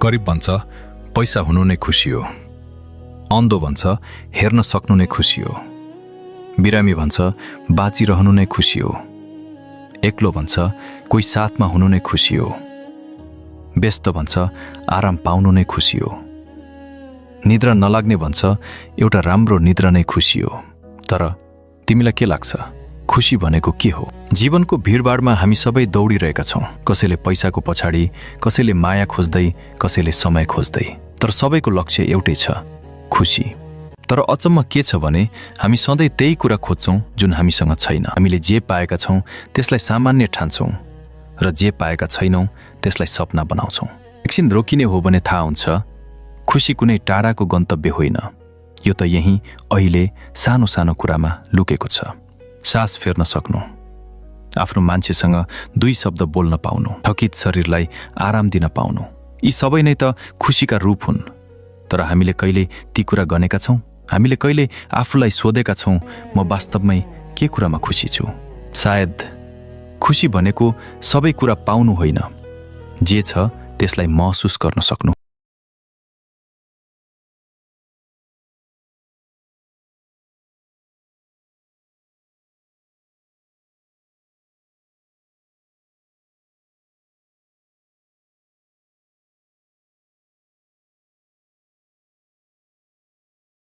गरिब भन्छ पैसा हुनु नै खुसी हो, अन्धो भन्छ हेर्न सक्नु नै खुसी हो, बिरामी भन्छ बाँचिरहनु नै खुसी हो, एक्लो भन्छ कोही साथमा हुनु नै खुसी हो, व्यस्त भन्छ आराम पाउनु नै खुसी हो, निद्रा नलाग्ने भन्छ एउटा राम्रो निद्रा नै खुसी हो। तर तिमीलाई के लाग्छ, खुसी भनेको के हो? जीवनको भिडभाडमा हामी सबै दौडिरहेका छौँ, कसैले पैसाको पछाडि, कसैले माया खोज्दै, कसैले समय खोज्दै, तर सबैको लक्ष्य एउटै छ, खुसी। तर अचम्म के छ भने हामी सधैँ त्यही कुरा खोज्छौँ जुन हामीसँग छैन। हामीले जे पाएका छौँ त्यसलाई सामान्य ठान्छौँ र जे पाएका छैनौँ त्यसलाई सपना बनाउँछौँ। एकछिन रोकिने हो भने थाहा हुन्छ खुसी कुनै टाढाको गन्तव्य होइन, यो त यहीँ अहिले सानो सानो कुरामा लुकेको छ। सास फेर्न सक्नु, आफ्नो मान्छेसँग 2 शब्द बोल्न पाउनु, थकित शरीरलाई आराम दिन पाउनु, यी सबै नै त खुसीका रूप हुन्। तर हामीले कहिले ती कुरा गनेका छौँ? हामीले कहिले आफूलाई सोधेका छौँ म वास्तवमै के कुरामा खुसी छु? सायद खुसी भनेको सबै कुरा पाउनु होइन, जे छ त्यसलाई महसुस गर्न सक्नु।